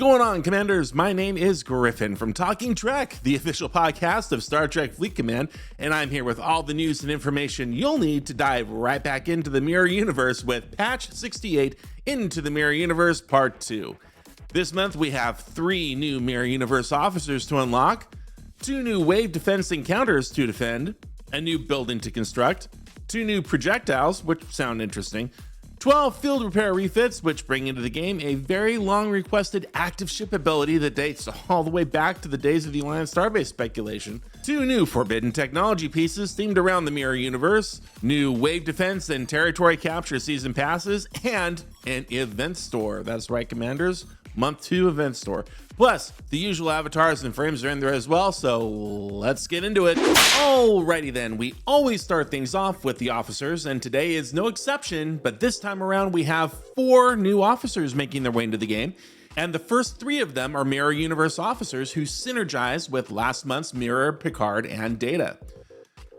going on, Commanders? My name is Griffin from Talking Trek, the official podcast of Star Trek Fleet Command, and I'm here with all the news and information you'll need to dive right back into the Mirror Universe with Patch 68 Into the Mirror Universe Part 2. This month we have 3 new Mirror Universe officers to unlock, 2 new wave defense encounters to defend, a new building to construct, 2 new projectiles, which sound interesting, 12 field repair refits, which bring into the game a very long requested active ship ability that dates all the way back to the days of the Alliance Starbase speculation, 2 new forbidden technology pieces themed around the Mirror Universe, new wave defense and territory capture season passes, and an event store. That's right, Commanders. Month 2 event store. Plus, the usual avatars and frames are in there as well, so let's get into it. Alrighty then, we always start things off with the officers, and today is no exception, but this time around we have 4 new officers making their way into the game, and the first 3 of them are Mirror Universe officers who synergize with last month's Mirror, Picard, and Data.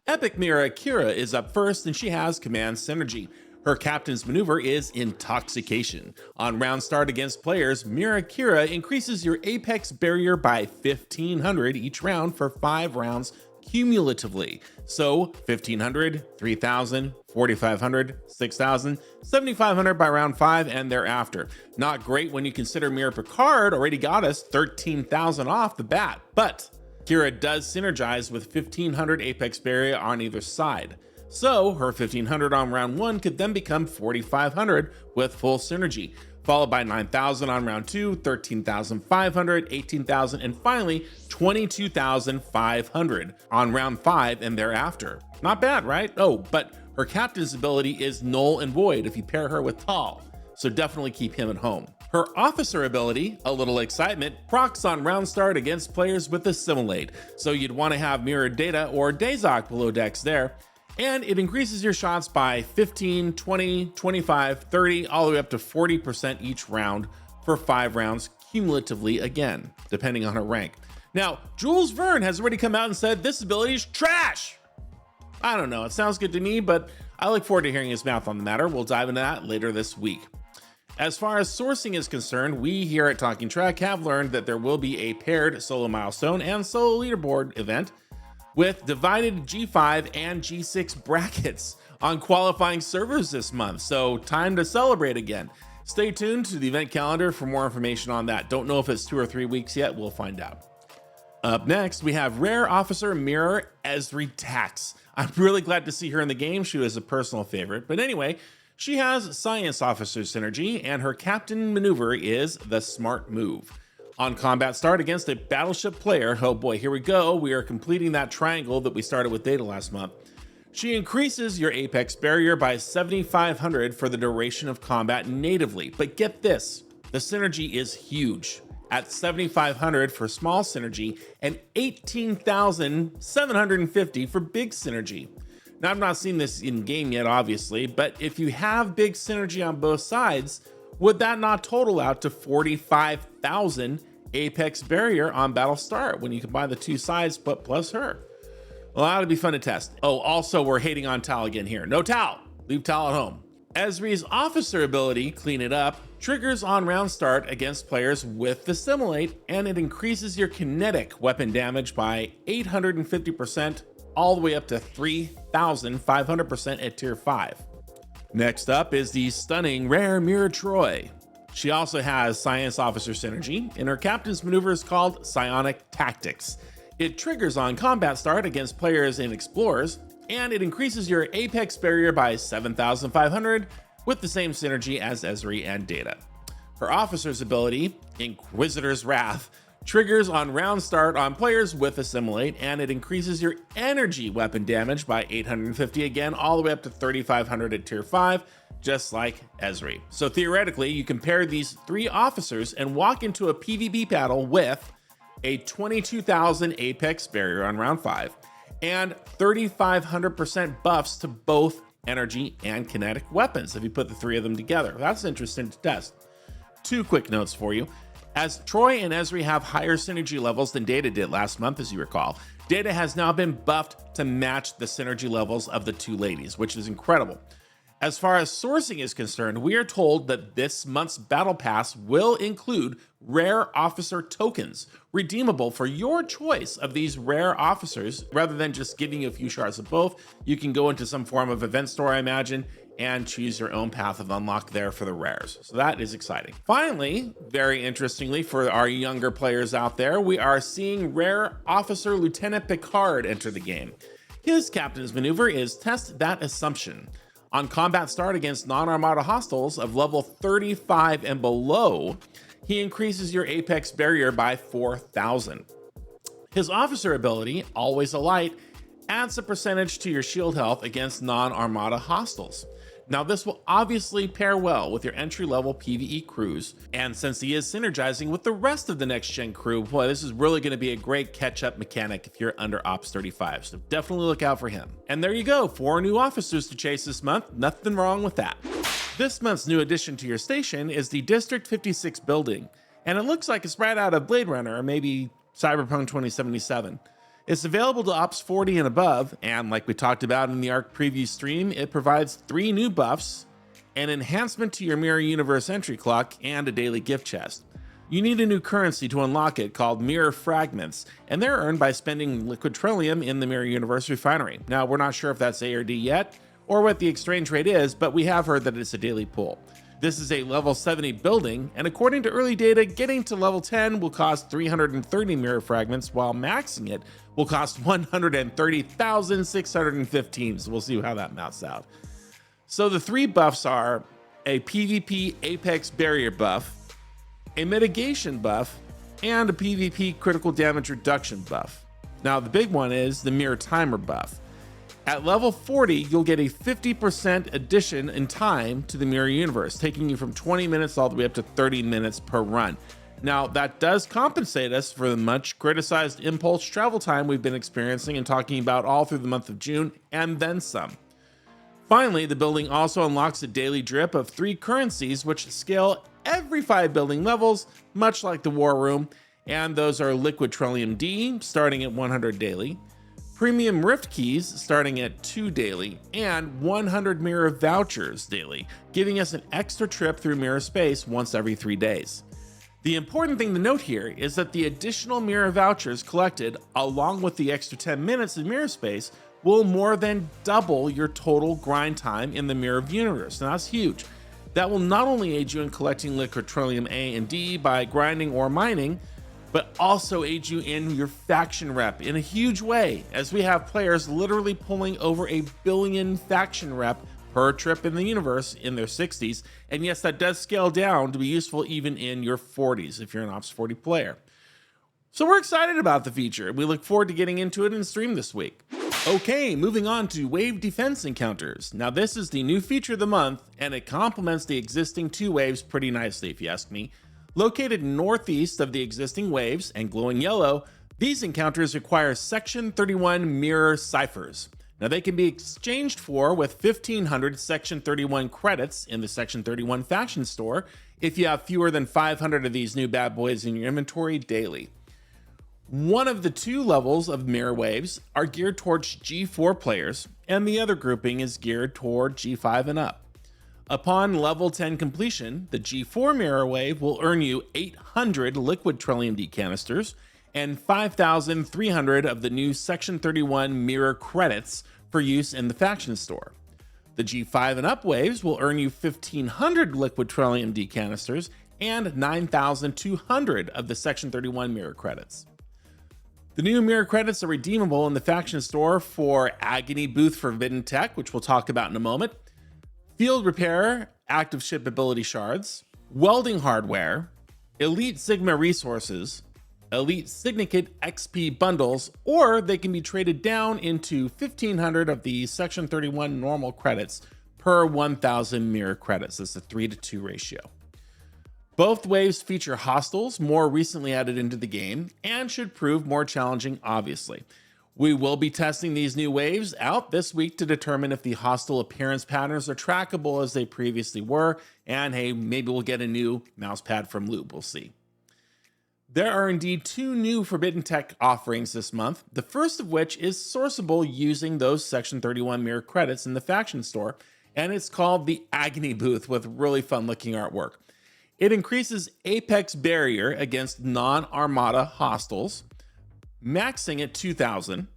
Epic Mirror Akira is up first, and she has Command Synergy. Her captain's maneuver is Intoxication. On round start against players, Mirror Akira increases your apex barrier by 1500 each round for 5 rounds cumulatively. So 1500, 3000, 4500, 6000, 7500 by round 5 and thereafter. Not great when you consider Mirror Picard already got us 13,000 off the bat, but Akira does synergize with 1500 apex barrier on either side. So her 1500 on round 1 could then become 4500 with full synergy, followed by 9000 on round 2, 13,500, 18,000, and finally 22,500 on round 5 and thereafter. Not bad, right? Oh, but her captain's ability is Null and Void if you pair her with Tal, so definitely keep him at home. Her officer ability, A Little Excitement, procs on round start against players with Assimilate, so you'd want to have Mirror Data or Dazok below decks there. And it increases your shots by 15, 20, 25, 30, all the way up to 40% each round for 5 rounds cumulatively again, depending on her rank. Now, Jules Verne has already come out and said this ability is trash. I don't know, it sounds good to me, but I look forward to hearing his mouth on the matter. We'll dive into that later this week. As far as sourcing is concerned, we here at Talking Trek have learned that there will be a paired solo milestone and solo leaderboard event with divided G5 and G6 brackets on qualifying servers this month, so time to celebrate again. Stay tuned to the event calendar for more information on that. Don't know if it's 2 or 3 weeks yet, we'll find out. Up next, we have Rare Officer Mirror Esri Tax. I'm really glad to see her in the game. She was a personal favorite, but anyway, she has Science Officer Synergy, and her captain maneuver is the Smart Move. On combat start against a battleship player, oh boy, here we go, we are completing that triangle that we started with Data last month. She increases your apex barrier by 7,500 for the duration of combat natively, but get this, the synergy is huge, at 7,500 for small synergy and 18,750 for big synergy. Now I've not seen this in game yet obviously, but if you have big synergy on both sides, would that not total out to 45,000 apex barrier on battle start when you combine the 2 sides but plus her? Well, that would be fun to test. Oh, also we're hating on Tal again here. No Tal, leave Tal at home. Esri's officer ability, Clean It Up, triggers on round start against players with Assimilate, and it increases your kinetic weapon damage by 850% all the way up to 3,500% at tier 5. Next up is the stunning Rare Mirror Troy. She also has Science Officer Synergy, and her captain's maneuver is called Psionic Tactics. It triggers on combat start against players and explorers, and it increases your apex barrier by 7,500 with the same synergy as Esri and Data. Her officer's ability, Inquisitor's Wrath, triggers on round start on players with Assimilate, and it increases your energy weapon damage by 850 again, all the way up to 3,500 at tier 5, just like Esri. So theoretically, you can pair these 3 officers and walk into a PvP battle with a 22,000 apex barrier on round 5 and 3,500% buffs to both energy and kinetic weapons if you put the 3 of them together. That's interesting to test. 2 quick notes for you. As Troy and Esri have higher synergy levels than Data did last month, as you recall, Data has now been buffed to match the synergy levels of the 2 ladies, which is incredible. As far as sourcing is concerned, we are told that this month's Battle Pass will include rare officer tokens, redeemable for your choice of these rare officers. Rather than just giving you a few shards of both, you can go into some form of event store, I imagine, and choose your own path of unlock there for the rares. So that is exciting. Finally, very interestingly for our younger players out there, we are seeing rare officer Lieutenant Picard enter the game. His captain's maneuver is Test That Assumption. On combat start against non-armada hostiles of level 35 and below, he increases your apex barrier by 4,000. His officer ability, Always a Light, adds a percentage to your shield health against non-armada hostiles. Now this will obviously pair well with your entry-level PvE crews, and since he is synergizing with the rest of the next-gen crew, boy, this is really going to be a great catch-up mechanic if you're under Ops 35, so definitely look out for him. And there you go, 4 new officers to chase this month, nothing wrong with that. This month's new addition to your station is the District 56 building, and it looks like it's right out of Blade Runner or maybe Cyberpunk 2077. It's available to Ops 40 and above, and like we talked about in the ARC preview stream, it provides 3 new buffs, an enhancement to your Mirror Universe entry clock, and a daily gift chest. You need a new currency to unlock it called Mirror Fragments, and they're earned by spending liquid trillium in the Mirror Universe refinery. Now, we're not sure if that's A or D yet, or what the exchange rate is, but we have heard that it's a daily pull. This is a level 70 building, and according to early data, getting to level 10 will cost 330 mirror fragments, while maxing it will cost 130,615. So we'll see how that maths out. So the 3 buffs are a PvP Apex Barrier buff, a mitigation buff, and a PvP critical damage reduction buff. Now the big one is the Mirror Timer buff. At level 40, you'll get a 50% addition in time to the Mirror Universe, taking you from 20 minutes all the way up to 30 minutes per run. Now, that does compensate us for the much criticized impulse travel time we've been experiencing and talking about all through the month of June, and then some. Finally, the building also unlocks a daily drip of 3 currencies, which scale every 5 building levels, much like the War Room, and those are Liquid Trillium D, starting at 100 daily, Premium Rift Keys starting at 2 daily, and 100 Mirror Vouchers daily, giving us an extra trip through Mirror Space once every 3 days. The important thing to note here is that the additional Mirror Vouchers collected, along with the extra 10 minutes in Mirror Space, will more than double your total grind time in the Mirror Universe. Now that's huge. That will not only aid you in collecting Liquid Trillium A and D by grinding or mining, but also aid you in your faction rep in a huge way, as we have players literally pulling over 1 billion faction rep per trip in the universe in their 60s, and yes, that does scale down to be useful even in your 40s if you're an Ops 40 player. So we're excited about the feature. We look forward to getting into it in stream this week. Okay, moving on to Wave Defense Encounters. Now this is the new feature of the month, and it complements the existing 2 waves pretty nicely if you ask me. Located northeast of the existing waves and glowing yellow, these encounters require Section 31 mirror ciphers. Now they can be exchanged for with 1,500 Section 31 credits in the Section 31 faction store if you have fewer than 500 of these new bad boys in your inventory daily. One of the 2 levels of mirror waves are geared towards G4 players, and the other grouping is geared toward G5 and up. Upon level 10 completion, the G4 mirror wave will earn you 800 liquid Trillium D canisters and 5,300 of the new Section 31 mirror credits for use in the faction store. The G5 and up waves will earn you 1,500 liquid Trillium D canisters and 9,200 of the Section 31 mirror credits. The new mirror credits are redeemable in the faction store for Agony Booth Forbidden Tech, which we'll talk about in a moment, Field Repair Active Ship Ability Shards, Welding Hardware, Elite Sigma Resources, Elite Syndicate XP Bundles, or they can be traded down into 1,500 of the Section 31 normal credits per 1,000 mirror credits. That's a 3-to-2 ratio. Both waves feature hostiles more recently added into the game and should prove more challenging, obviously. We will be testing these new waves out this week to determine if the hostile appearance patterns are trackable as they previously were, and hey, maybe we'll get a new mousepad from Loop, we'll see. There are indeed 2 new Forbidden Tech offerings this month, the first of which is sourceable using those Section 31 mirror credits in the faction store, and it's called the Agony Booth with really fun looking artwork. It increases apex barrier against non-armada hostiles, maxing at 2,000.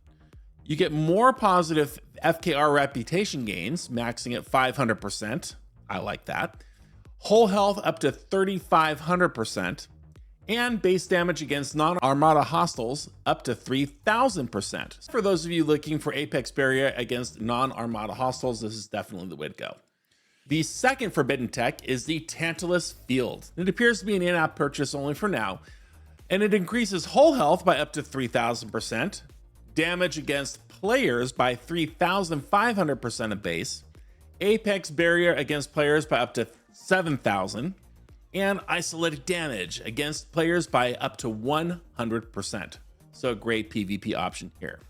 You get more positive FKR reputation gains, maxing at 500%. I like that. Whole health up to 3,500%. And base damage against non-armada hostiles up to 3,000%. For those of you looking for apex barrier against non-armada hostiles, this is definitely the way to go. The second forbidden tech is the Tantalus Field. It appears to be an in-app purchase only for now, and it increases whole health by up to 3,000%, damage against players by 3,500% of base, apex barrier against players by up to 7,000, and isolated damage against players by up to 100%. So a great PvP option here.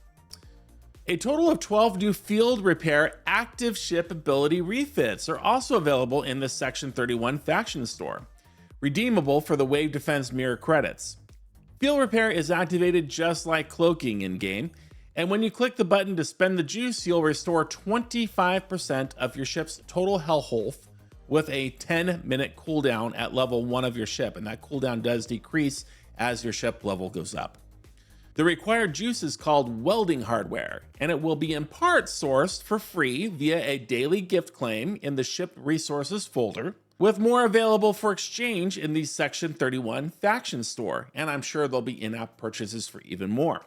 A total of 12 new field repair active ship ability refits are also available in the Section 31 faction store, redeemable for the Wave Defense Mirror credits. Field repair is activated just like cloaking in-game, and when you click the button to spend the juice, you'll restore 25% of your ship's total health with a 10-minute cooldown at level 1 of your ship, and that cooldown does decrease as your ship level goes up. The required juice is called welding hardware, and it will be in part sourced for free via a daily gift claim in the ship resources folder, with more available for exchange in the Section 31 faction store, and I'm sure there'll be in-app purchases for even more.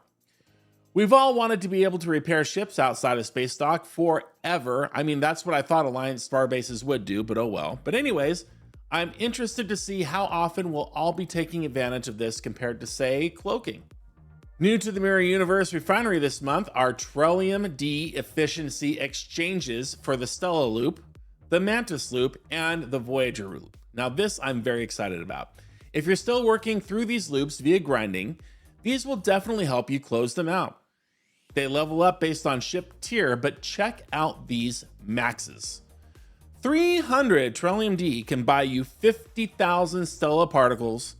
We've all wanted to be able to repair ships outside of space dock forever. I mean, that's what I thought Alliance star bases would do, but oh well. But anyways, I'm interested to see how often we'll all be taking advantage of this compared to, say, cloaking. New to the Mirror Universe Refinery this month are Trillium D efficiency exchanges for the Stella loop, the Mantis loop, and the Voyager loop. Now this I'm very excited about. If you're still working through these loops via grinding, these will definitely help you close them out. They level up based on ship tier, but check out these maxes. 300 Trillium D can buy you 50,000 Stella particles,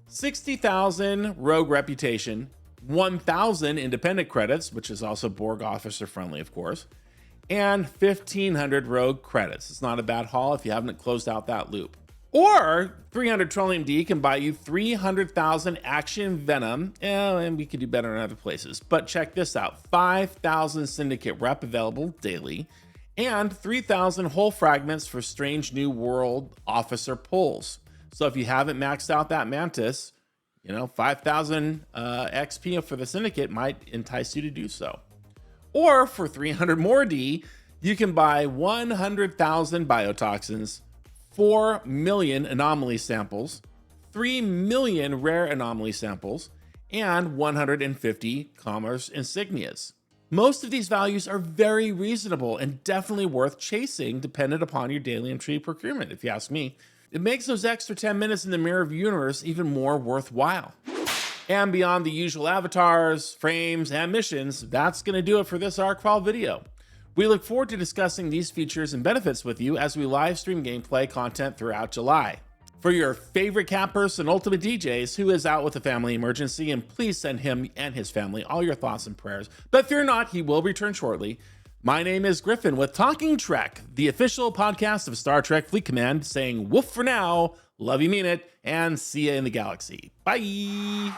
60,000 rogue reputation, 1,000 independent credits, which is also Borg officer friendly, of course, and 1,500 rogue credits. It's not a bad haul if you haven't closed out that loop. Or 300 Trillium D can buy you 300,000 action venom, and we could do better in other places. But check this out, 5,000 syndicate rep available daily, and 3,000 whole fragments for strange new world officer pulls. So if you haven't maxed out that Mantis, 5,000 XP for the syndicate might entice you to do so. Or for 300 more D, you can buy 100,000 biotoxins, 4 million anomaly samples, 3 million rare anomaly samples, and 150 commerce insignias. Most of these values are very reasonable and definitely worth chasing dependent upon your daily and tree procurement, if you ask me. It makes those extra 10 minutes in the Mirror Universe even more worthwhile. And beyond the usual avatars, frames, and missions, that's going to do it for this ArcFile video. We look forward to discussing these features and benefits with you as we live stream gameplay content throughout July. For your favorite cat person, UltimatDJz, who is out with a family emergency, and please send him and his family all your thoughts and prayers, but fear not, he will return shortly. My name is Griffin with Talking Trek, the official podcast of Star Trek Fleet Command, saying woof for now, love you mean it, and see ya in the galaxy. Bye!